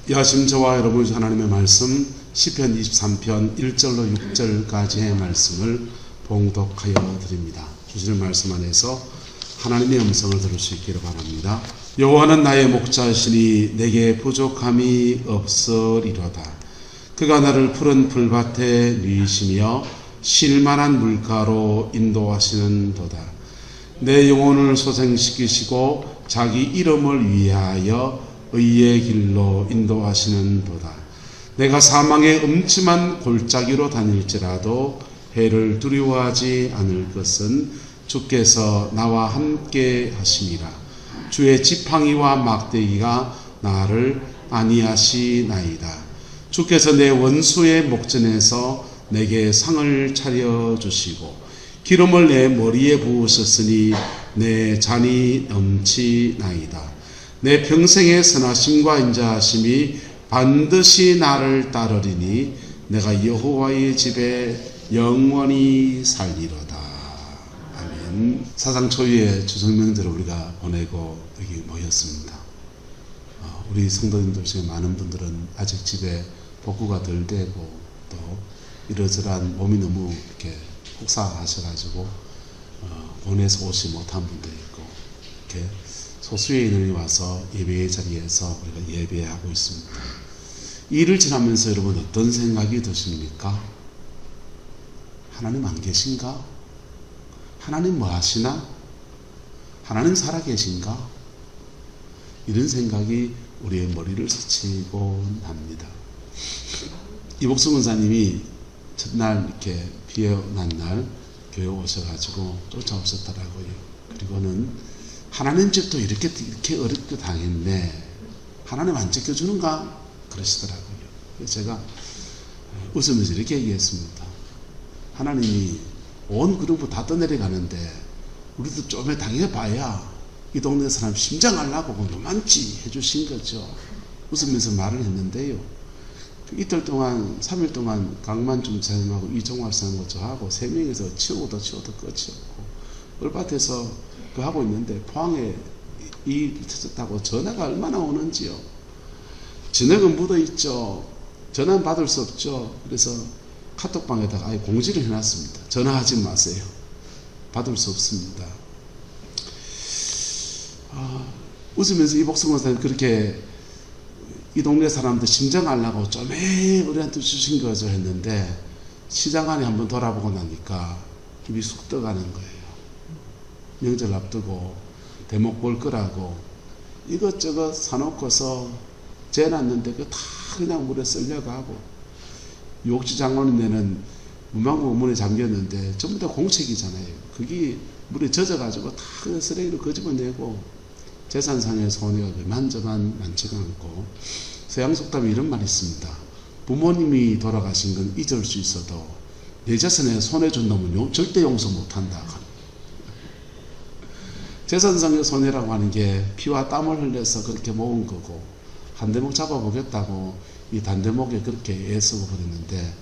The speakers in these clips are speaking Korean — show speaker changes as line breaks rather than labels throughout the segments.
여하심 저와 여러분 하나님의 말씀 시편 23편 1절로 6절까지의 말씀을 봉독하여 드립니다. 주시는 말씀 안에서 하나님의 음성을 들을 수 있기를 바랍니다. 여호와는 나의 목자시니 내게 부족함이 없으리로다. 그가 나를 푸른 풀밭에 누이시며 쉴만한 물가로 인도하시는도다. 내 영혼을 소생시키시고 자기 이름을 위하여 의의 길로 인도하시는도다. 내가 사망의 음침한 골짜기로 다닐지라도 해를 두려워하지 않을 것은 주께서 나와 함께 하심이라. 주의 지팡이와 막대기가 나를 안위하시나이다. 주께서 내 원수의 목전에서 내게 상을 차려주시고 기름을 내 머리에 부으셨으니 내 잔이 넘치나이다. 내 평생의 선하심과 인자하심이 반드시 나를 따르리니 내가 여호와의 집에 영원히 살리로다. 아멘. 사상 초유의 주성명절을 우리가 보내고 여기 모였습니다. 우리 성도님들 중에 많은 분들은 아직 집에 복구가 덜 되고 또 이러저러한 몸이 너무 이렇게 혹사하셔가지고 보내서 오지 못한 분도 있고 이렇게 소수의 인원이 와서 예배의 자리에서 우리가 예배하고 있습니다. 이 일을 지나면서 여러분 어떤 생각이 드십니까? 하나님 안 계신가? 하나님 뭐 하시나? 하나님 살아계신가? 이런 생각이 우리의 머리를 스치곤 합니다. 이복승 원사님이 첫날 이렇게 비에 난 날 교회 오셔가지고 쫓아오셨더라고요. 그리고는 하나님 집도 이렇게 어렵게 당했네. 하나님 안 지켜주는가? 그러시더라고요. 그래서 제가 웃으면서 이렇게 얘기했습니다. 하나님이 온 그룹을 다 떠내려가는데 우리도 좀 당해봐야 이 동네 사람 심장 알라고 요만치 해주신 거죠. 웃으면서 말을 했는데요. 이틀 동안 3일 동안 강만중 사님하고 이종활 사님하고 저하고 3명이서 치우고도 끝이 없고 을밭에서 하고 있는데 포항에 이 터졌다고 전화가 얼마나 오는지요. 전화는 묻어 있죠. 전화는 받을 수 없죠. 그래서 카톡방에다가 아예 공지를 해놨습니다. 전화하지 마세요. 받을 수 없습니다. 웃으면서 이복승 원사님 그렇게 이 동네 사람들 심정 알라고 좀에 우리한테 주신 거죠 했는데 시장 안에 한번 돌아보고 나니까 입이 쑥 떠가는 거예요. 명절 앞두고 대목 볼 거라고 이것저것 사놓고서 재놨는데 그 다 그냥 물에 쓸려가고 욕지 장로님네는 문방구 문에 잠겼는데 전부 다 공책이잖아요. 그게 물에 젖어가지고 다 그냥 쓰레기로 끄집어내고 재산상의 손해가 그만저만 많지가 않고 서양속담에 이런 말이 있습니다. 부모님이 돌아가신 건 잊을 수 있어도 내 자손에 손해 준 놈은 절대 용서 못한다. 재산상의 손해라고 하는 게 피와 땀을 흘려서 그렇게 모은 거고 한 대목 잡아보겠다고 이 단대목에 그렇게 애쓰고 그랬는데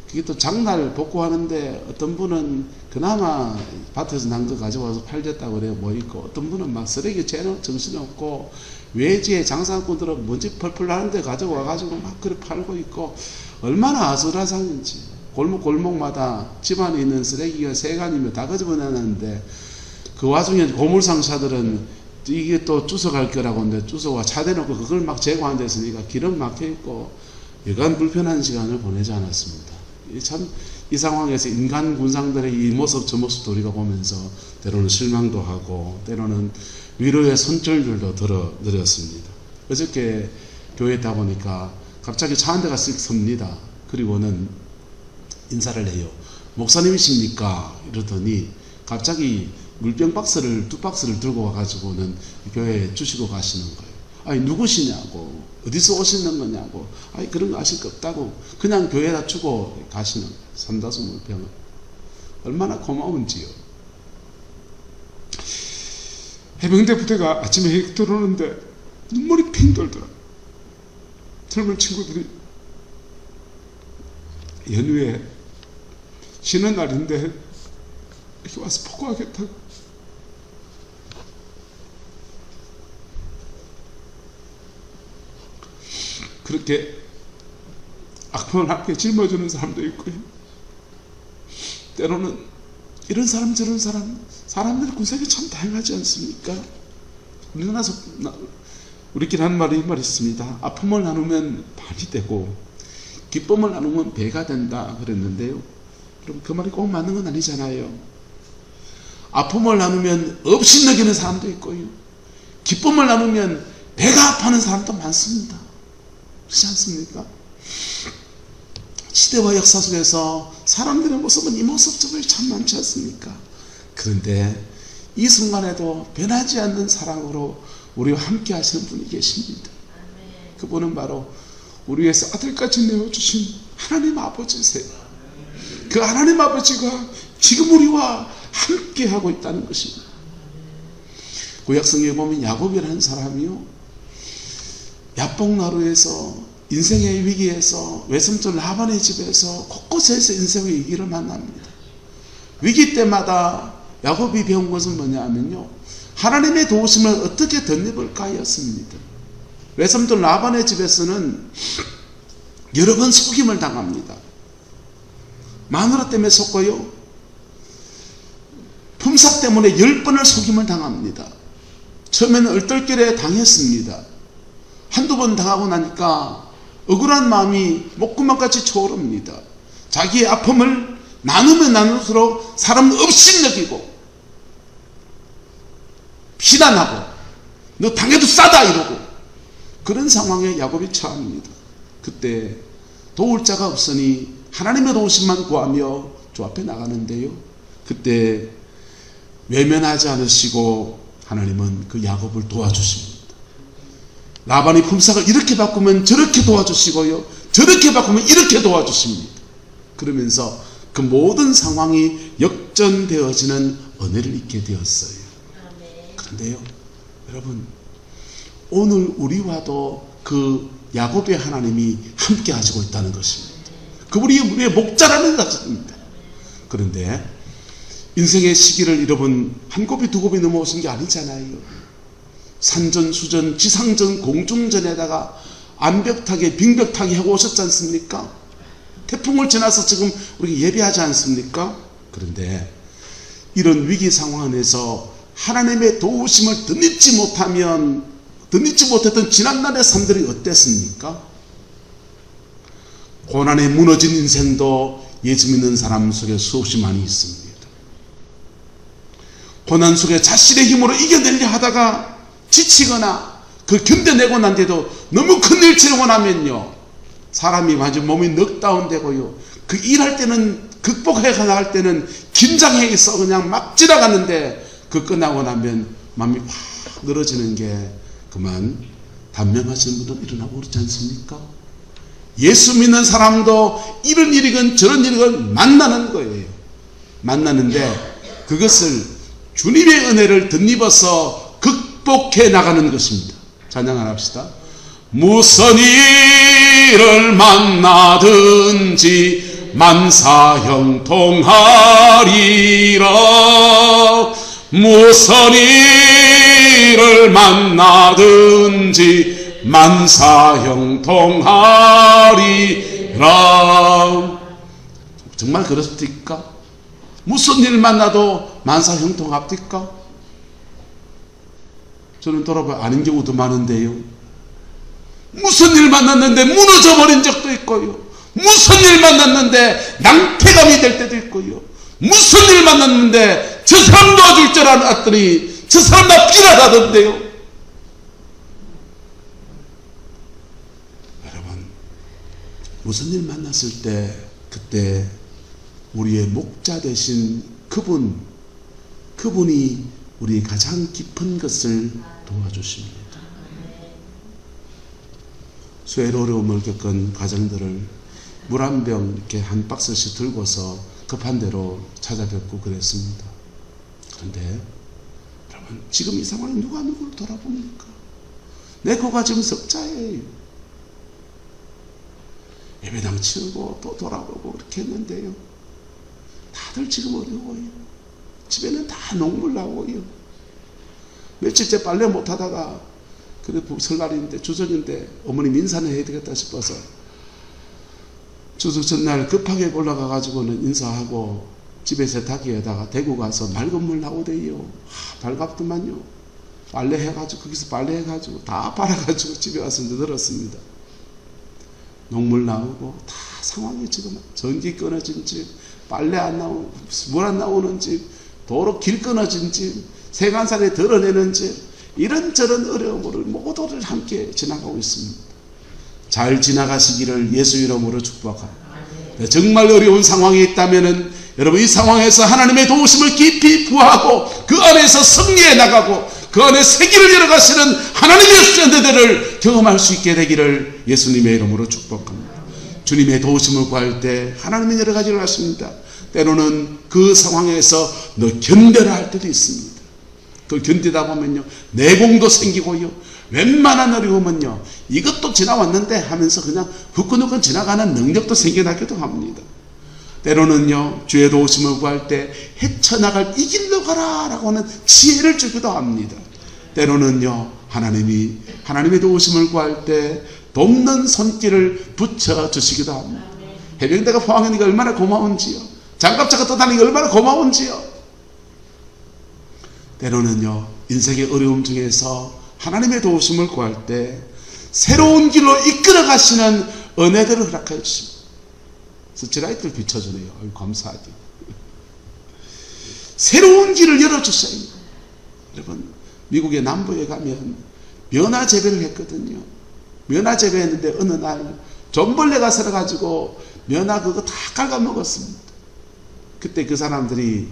그게 또 장날 복구하는데 어떤 분은 그나마 밭에서 난 거 가져와서 팔렸다고 그래요. 뭐 있고 어떤 분은 막 쓰레기 재는 정신없고 외지에 장사꾼들은 먼지 펄펄 나는데 가져와가지고 막 그래 팔고 있고 얼마나 아슬아슬한지 골목마다 집안에 있는 쓰레기가 세간이면 다 가져내놨는데 그 와중에 고물상사들은 이게 또 주워갈 거라고 하는데 주워와 차 대놓고 그걸 막 제거한 데 있으니까 길은 막혀있고 여간 불편한 시간을 보내지 않았습니다. 참 이 상황에서 인간 군상들의 이 모습 저 모습도 우리가 보면서 때로는 실망도 하고 때로는 위로의 손절들도 들었습니다. 어저께 교회에 있다 보니까 갑자기 차 한 대가 쓱 섭니다. 그리고는 인사를 해요. 목사님이십니까? 이러더니 갑자기 물병 박스를 2박스를 들고 와가지고는 교회에 주시고 가시는 거예요. 아니 누구시냐고 어디서 오시는 거냐고 아니 그런 거 아실 거 없다고 그냥 교회에다 주고 가시는 거예요. 삼다수 물병을 얼마나 고마운지요. 해병대 부대가 아침에 들어오는데 눈물이 핑 돌더라. 젊은 친구들이 연휴에 쉬는 날인데 이렇게 와서 복구하겠다고 그렇게 악평을 함께 짊어지는 사람도 있고요. 때로는 이런 사람 저런 사람들의 군생이 참 다양하지 않습니까? 우리끼리 하는 말이 이 말이 있습니다. 아픔을 나누면 반이 되고 기쁨을 나누면 배가 된다 그랬는데요. 여러분 그 말이 꼭 맞는 건 아니잖아요. 아픔을 나누면 없이 느끼는 사람도 있고요. 기쁨을 나누면 배가 아파하는 사람도 많습니다. 그렇지 않습니까? 시대와 역사 속에서 사람들의 모습은 이 모습저들 참 많지 않습니까? 그런데 이 순간에도 변하지 않는 사랑으로 우리와 함께 하시는 분이 계십니다. 그분은 바로 우리 위해서 아들까지 내어주신 하나님 아버지세요. 그 하나님 아버지가 지금 우리와 함께 하고 있다는 것입니다. 구약성경에 보면 야곱이라는 사람이요, 야복나루에서 인생의 위기에서 외삼촌 라반의 집에서 곳곳에서 인생의 위기를 만납니다. 위기 때마다 야곱이 배운 것은 뭐냐면요, 하나님의 도우심을 어떻게 덧입을까 하였습니다. 외삼촌 라반의 집에서는 여러 번 속임을 당합니다. 마누라 때문에 속고요, 품삯 때문에 10번을 속임을 당합니다. 처음에는 얼떨결에 당했습니다. 한두 번 당하고 나니까 억울한 마음이 목구멍같이 초오릅니다. 자기의 아픔을 나누면 나눌수록 사람 없이 느끼고 비난하고 너 당해도 싸다 이러고 그런 상황에 야곱이 처합니다. 그때 도울 자가 없으니 하나님의 도우심만 구하며 주 앞에 나가는데요, 그때 외면하지 않으시고 하나님은 그 야곱을 도와주십니다. 라반이 품삯을 이렇게 바꾸면 저렇게 도와주시고요, 저렇게 바꾸면 이렇게 도와주십니다. 그러면서 그 모든 상황이 역전되어지는 은혜를 잊게 되었어요. 그런데요, 여러분, 오늘 우리와도 그 야곱의 하나님이 함께 하시고 있다는 것입니다. 그분이 우리의 목자라는 것입니다. 그런데 인생의 시기를 잃어본 한 곱이 두 곱이 넘어오신 게 아니잖아요. 산전, 수전, 지상전, 공중전에다가 암벽타기, 빙벽타기 하고 오셨지 않습니까? 태풍을 지나서 지금 우리 예배하지 않습니까? 그런데 이런 위기 상황 안에서 하나님의 도우심을 덧입지 못했던 지난날의 삶들이 어땠습니까? 고난에 무너진 인생도 예수 믿는 사람 속에 수없이 많이 있습니다. 고난 속에 자신의 힘으로 이겨내려 하다가 지치거나 그 견뎌내고 난 뒤에도 너무 큰 일 치르고 나면요, 사람이 완전 몸이 넉다운되고요, 그 일할 때는 극복해 나갈 때는 긴장해 있어 그냥 막 지나갔는데 그 끝나고 나면 마음이 확 늘어지는 게 그만 단명하시는 분도 일어나고 그렇지 않습니까? 예수 믿는 사람도 이런 일이건 저런 일이건 만나는 거예요. 만나는데 그것을 주님의 은혜를 덧입어서 극복해 나가는 것입니다. 찬양 안 합시다. 무슨 일을 만나든지 만사형통하리라. 무슨 일을 만나든지 만사형통하리라. 정말 그렇습니까? 무슨 일 만나도 만사형통합니까? 저는 돌아보면 아닌 경우도 많은데요. 무슨 일 만났는데 무너져 버린 적도 있고요, 무슨 일 만났는데 낭패감이 될 때도 있고요, 무슨 일 만났는데 저 사람 도와줄 줄 알았더니 저 사람 나 비난하던데요. 여러분, 무슨 일 만났을 때 그때 우리의 목자 되신 그분이 우리 가장 깊은 것을 도와주십니다. 수혜로 어려움을 겪은 가정들을 물 한 병 이렇게 한 박스씩 들고서 급한 대로 찾아뵙고 그랬습니다. 그런데 여러분, 지금 이 상황에 누가 누구를 돌아봅니까? 내 코가 지금 석자예요. 예배당 치우고 또 돌아보고 그렇게 했는데요, 다들 지금 어려워요. 집에는 다 녹물 나오고요. 며칠째 빨래 못하다가 그래 설날인데 주전인데 어머님 인사는 해야 되겠다 싶어서 추석 전날 급하게 올라가 가지고는 인사하고 집에 세탁기에다가 대고 가서 맑은 물 나오대요. 발갑더만요. 빨래해가지고 거기서 빨래해가지고 다 빨아가지고 집에 와서 늘었습니다. 녹물 나오고 다 상황이 지금 전기 끊어진 집, 빨래 안 나오고 물 안 나오는 집, 도로 길 끊어진 집, 세간살에 드러내는 집, 이런저런 어려움을 모두를 함께 지나가고 있습니다. 잘 지나가시기를 예수 이름으로 축복합니다. 정말 어려운 상황이 있다면은 여러분 이 상황에서 하나님의 도우심을 깊이 구하고 그 안에서 승리해 나가고 그 안에 세기를 열어가시는 하나님의 선대들을 경험할 수 있게 되기를 예수님의 이름으로 축복합니다. 주님의 도우심을 구할 때 하나님은 여러 가지를 하십니다. 때로는 그 상황에서 너 견뎌라 할 때도 있습니다. 그 견디다 보면요 내공도 생기고요 웬만한 어려움은요 이것도 지나왔는데 하면서 그냥 후끈후끈 지나가는 능력도 생겨나기도 합니다. 때로는요 주의 도우심을 구할 때 헤쳐나갈 이길러 가라 라고 하는 지혜를 주기도 합니다. 때로는요 하나님의 도우심을 구할 때 돕는 손길을 붙여주시기도 합니다. 해병대가 포항하니까 얼마나 고마운지요. 장갑차가 떠다니니까 얼마나 고마운지요. 때로는요 인생의 어려움 중에서 하나님의 도우심을 구할 때 새로운 길로 이끌어 가시는 은혜들을 허락해 주십니다. 스치라이트를 비춰주네요. 감사하게. 새로운 길을 열어주세요. 여러분 미국의 남부에 가면 면화 재배를 했거든요. 면화 재배했는데 어느 날 존벌레가 살아가지고 면화 그거 다 갉아먹었습니다. 그때 그 사람들이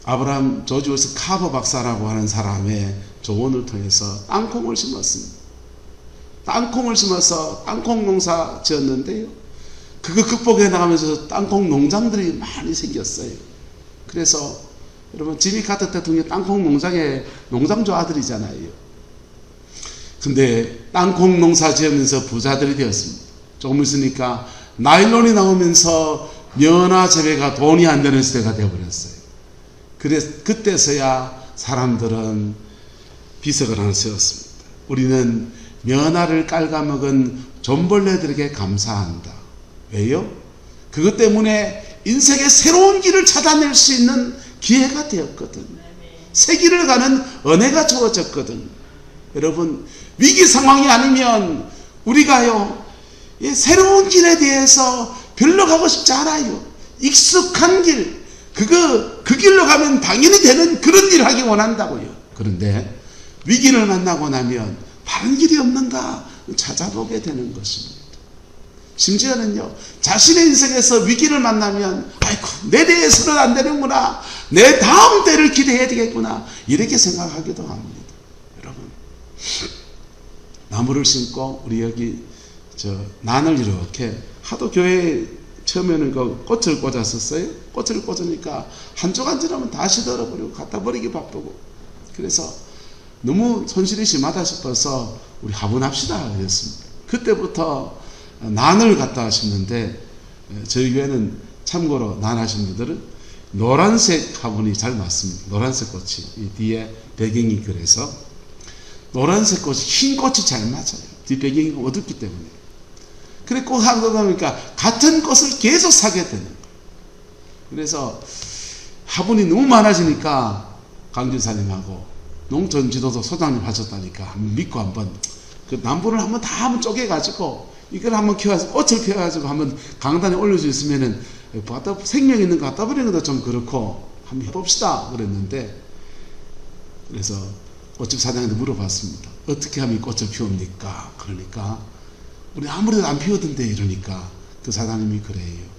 아브라함 조지우스 카버 박사라고 하는 사람의 조언을 통해서 땅콩을 심었습니다. 땅콩을 심어서 땅콩 농사 지었는데요. 그거 극복해 나가면서 땅콩 농장들이 많이 생겼어요. 그래서 여러분 지미 카터 대통령 땅콩 농장의 농장주 아들이잖아요. 근데 땅콩 농사 지으면서 부자들이 되었습니다. 조금 있으니까 나일론이 나오면서 면화 재배가 돈이 안 되는 시대가 되어버렸어요. 그래서 그때서야 사람들은 비석을 하나 세웠습니다. 우리는 면화를 깔아먹은 존벌레들에게 감사한다. 왜요? 그것 때문에 인생의 새로운 길을 찾아낼 수 있는 기회가 되었거든. 새 길을 가는 은혜가 주어졌거든. 여러분 위기 상황이 아니면 우리가요 새로운 길에 대해서 별로 가고 싶지 않아요. 익숙한 길 그 길로 가면 당연히 되는 그런 일을 하기 원한다고요. 그런데 위기를 만나고 나면 다른 길이 없는가 찾아보게 되는 것입니다. 심지어는요 자신의 인생에서 위기를 만나면 아이고 내 대해서는 안 되는구나, 내 다음 때를 기대해야 되겠구나 이렇게 생각하기도 합니다. 여러분 나무를 심고 우리 여기 난을 이렇게 하도 교회에 처음에는 그 꽃을 꽂았었어요. 꽃을 꽂으니까 한쪽 안 지나면 다 시들어버리고 갖다 버리기 바쁘고 그래서 너무 손실이 심하다 싶어서 우리 화분합시다 그랬습니다. 그때부터 난을 갖다 심는데 저희 교회는 참고로 난 하신 분들은 노란색 화분이 잘 맞습니다. 노란색 꽃이 이 뒤에 배경이 그래서 노란색 꽃이 흰 꽃이 잘 맞아요. 뒤 배경이 어둡기 때문에. 그래 꽃 하고 보니까 같은 꽃을 계속 사게 되는 거예요. 그래서 화분이 너무 많아지니까 강진사님하고 농촌 지도도 소장님 하셨다니까 한번 믿고 한번 그 남부를 한번 다 한번 쪼개가지고 이걸 한번 키워서 꽃을 피워가지고 한번 강단에 올릴 수 있으면은 생명 있는 거 갖다 버리는 것도 좀 그렇고 한번 해봅시다 그랬는데 그래서 꽃집 사장한테 물어봤습니다. 어떻게 하면 이 꽃을 피웁니까? 그러니까 우리 아무래도 안 피우던데 이러니까 그 사장님이 그래요.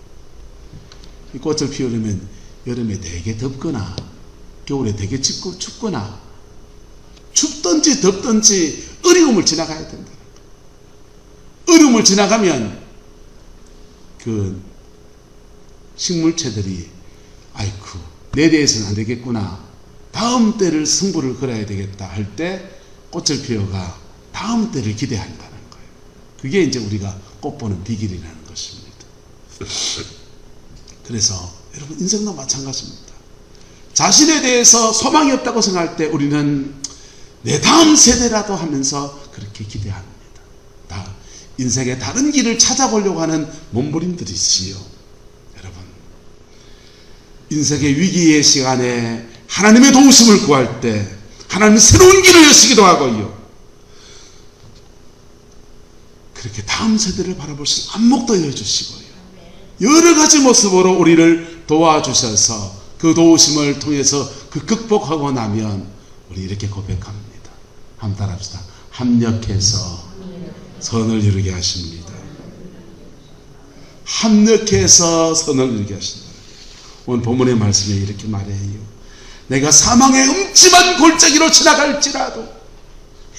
이 꽃을 피우려면 여름에 되게 덥거나 겨울에 되게 춥거나 춥든지 덥든지 어려움을 지나가야 된다. 어려움을 지나가면 그 식물체들이 아이쿠 내 대해서는 안 되겠구나, 다음 때를 승부를 걸어야 되겠다 할 때 꽃을 피워가 다음 때를 기대한다는 거예요. 그게 이제 우리가 꽃 보는 비결이라는 것입니다. 그래서 여러분 인생도 마찬가지입니다. 자신에 대해서 소망이 없다고 생각할 때 우리는 내 다음 세대라도 하면서 그렇게 기대합니다. 다 인생의 다른 길을 찾아보려고 하는 몸부림들이지요. 여러분, 인생의 위기의 시간에 하나님의 도우심을 구할 때 하나님은 새로운 길을 여시기도 하고요, 그렇게 다음 세대를 바라볼 수 있는 안목도 여주시고요, 여러 가지 모습으로 우리를 도와주셔서 그 도우심을 통해서 그 극복하고 나면 우리 이렇게 고백합니다. 한번 따라합시다. 합력해서 선을 이루게 하십니다. 합력해서 선을 이루게 하십니다. 오늘 본문의 말씀에 이렇게 말해요. 내가 사망의 음침한 골짜기로 지나갈지라도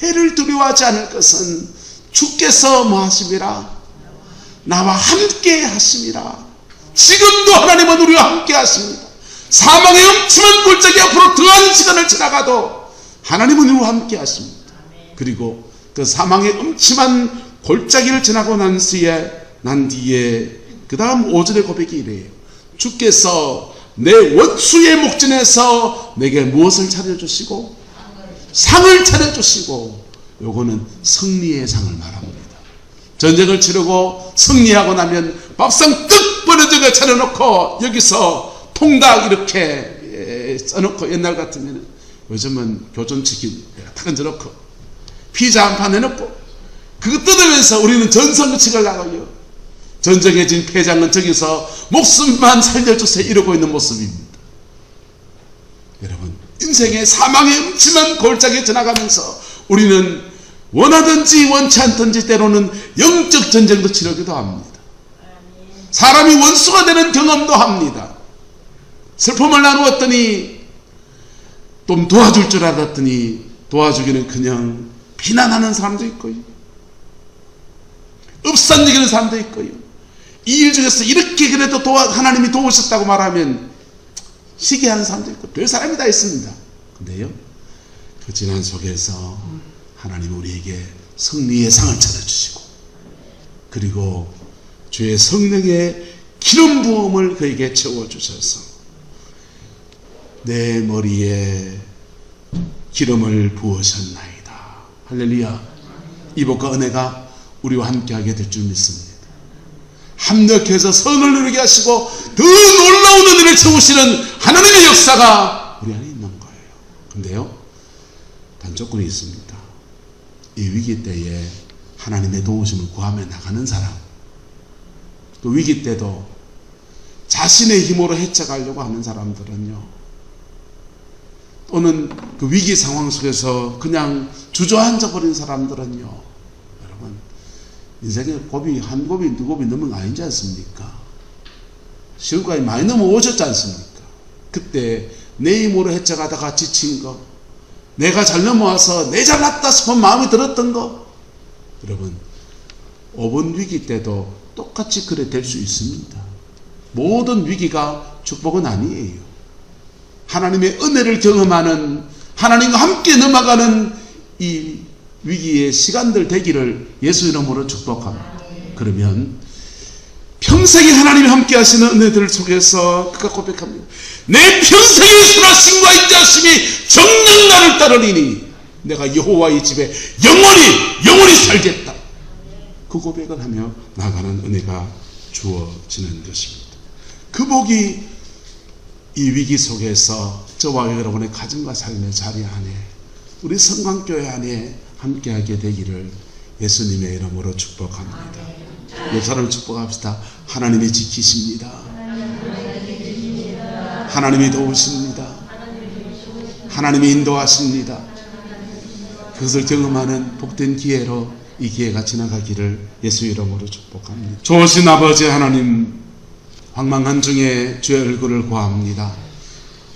해를 두려워하지 않을 것은 주께서 뭐 하심이라? 나와 함께 하심이라. 지금도 하나님은 우리와 함께 하십니다. 사망의 음침한 골짜기 앞으로 더한 시간을 지나가도 하나님은 우리와 함께 하십니다. 그리고 그 사망의 음침한 골짜기를 지나고 난 뒤에 그 다음 5절의 고백이 이래요. 주께서 내 원수의 목전에서 내게 무엇을 차려주시고? 상을 차려주시고. 요거는 승리의 상을 말합니다. 전쟁을 치르고 승리하고 나면 밥상 떡 벌어진 걸 차려놓고 여기서 통닭 이렇게 써놓고, 옛날 같으면 요즘은 교촌치킨 다 얹어놓고 피자 한 판 해놓고 그거 뜯으면서 우리는 전성치를 나가요. 전쟁에 진 패장은 저기서 목숨만 살려주세요 이러고 있는 모습입니다. 여러분, 인생의 사망의 음침한 골짜기에 지나가면서 우리는 원하든지 원치 않든지 때로는 영적 전쟁도 치르기도 합니다. 사람이 원수가 되는 경험도 합니다. 슬픔을 나누었더니 좀 도와줄 줄 알았더니 도와주기는 그냥 비난하는 사람도 있고요, 읍산여기는 사람도 있고요, 이 일 중에서 이렇게 그래도 하나님이 도우셨다고 말하면 시기하는 사람도 있고 별 사람이 다 있습니다. 근데요, 그 지난 속에서 하나님 우리에게 승리의 상을 차려주시고, 그리고 주의 성령의 기름 부음을 그에게 채워주셔서 내 머리에 기름을 부으셨나이다. 할렐루야. 이 복과 은혜가 우리와 함께하게 될 줄 믿습니다. 합력해서 선을 이루게 하시고 더 놀라운 은혜를 채우시는 하나님의 역사가 우리 안에 있는 거예요. 근데요, 단조건이 있습니다. 이 위기 때에 하나님의 도우심을 구하며 나가는 사람, 또 위기 때도 자신의 힘으로 헤쳐가려고 하는 사람들은요, 또는 그 위기 상황 속에서 그냥 주저앉아 버린 사람들은요, 여러분, 인생의 고비 한 고비 두 고비 넘은 거 아니지 않습니까? 시험까지 많이 넘어오셨지 않습니까? 그때 내 힘으로 헤쳐가다가 지친 거, 내가 잘 넘어와서 내 잘났다 싶은 마음이 들었던 거, 여러분, 5번 위기 때도 똑같이 그래 될 수 있습니다. 모든 위기가 축복은 아니에요. 하나님의 은혜를 경험하는, 하나님과 함께 넘어가는 이 위기의 시간들 되기를 예수 이름으로 축복합니다. 그러면 평생에 하나님이 함께 하시는 은혜들 속에서 그가 고백합니다. 내 평생의 선하심과 인자하심이 정녕 나를 따르리니 내가 여호와의 집에 영원히 살겠다. 그 고백을 하며 나가는 은혜가 주어지는 것입니다. 그 복이 이 위기 속에서 저와 여러분의 가정과 삶의 자리 안에, 우리 성광교회 안에 함께하게 되기를 예수님의 이름으로 축복합니다. 옆 사람을 축복합시다. 하나님이 지키십니다. 하나님이 도우십니다. 하나님이 인도하십니다. 그것을 경험하는 복된 기회로 이 기회가 지나가기를 예수 이름으로 축복합니다. 좋으신 아버지 하나님, 황망한 중에 주의 얼굴을 구합니다.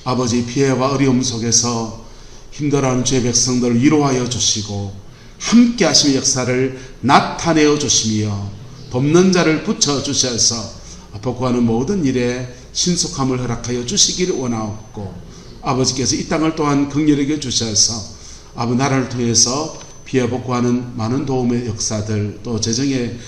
아버지, 피해와 어려움 속에서 힘들어하는 주의 백성들을 위로하여 주시고 함께 하심의 역사를 나타내어 주시며 돕는 자를 붙여주셔서 복구하는 모든 일에 신속함을 허락하여 주시기를 원하옵고, 아버지께서 이 땅을 또한 긍휼하게 주셔서 아버지 나라를 통해서 피해 복구하는 많은 도움의 역사들, 또 재정의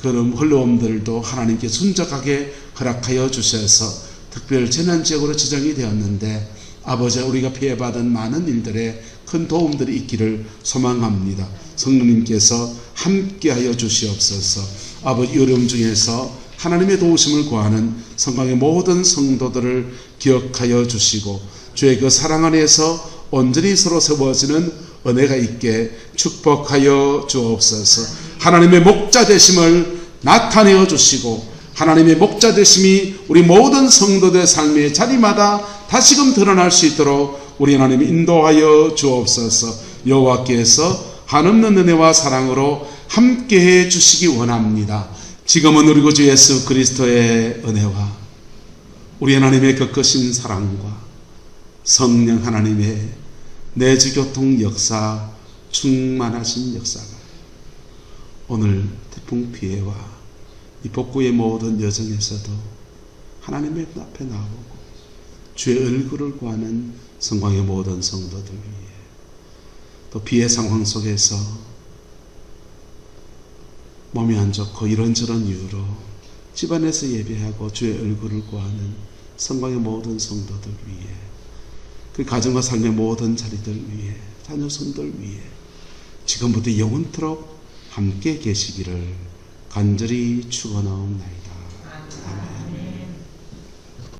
그런 흘러옴들도 하나님께 순적하게 허락하여 주셔서 특별 재난지역으로 지정이 되었는데 아버지, 우리가 피해받은 많은 일들에 큰 도움들이 있기를 소망합니다. 성령님께서 함께하여 주시옵소서. 아버지, 어려움 중에서 하나님의 도우심을 구하는 성강의 모든 성도들을 기억하여 주시고 주의 그 사랑 안에서 온전히 서로 세워지는 은혜가 있게 축복하여 주옵소서. 하나님의 목자 되심을 나타내어 주시고 하나님의 목자 되심이 우리 모든 성도들의 삶의 자리마다 다시금 드러날 수 있도록 우리 하나님 인도하여 주옵소서. 여호와께서 한없는 은혜와 사랑으로 함께해 주시기 원합니다. 지금은 우리 구주 예수 그리스도의 은혜와 우리 하나님의 그 크신 사랑과 성령 하나님의 내주교통 역사, 충만하신 역사가 오늘 태풍 피해와 이 복구의 모든 여정에서도 하나님의 앞에 나오고 주의 얼굴을 구하는 성광의 모든 성도들 위해 또 피해 상황 속에서 몸이 안 좋고 이런저런 이유로 집안에서 예배하고 주의 얼굴을 구하는 성광의 모든 성도들 위해 그 가정과 삶의 모든 자리들 위해 자녀성들 위해 지금부터 영원토록 함께 계시기를 간절히 축원하옵나이다. 아멘.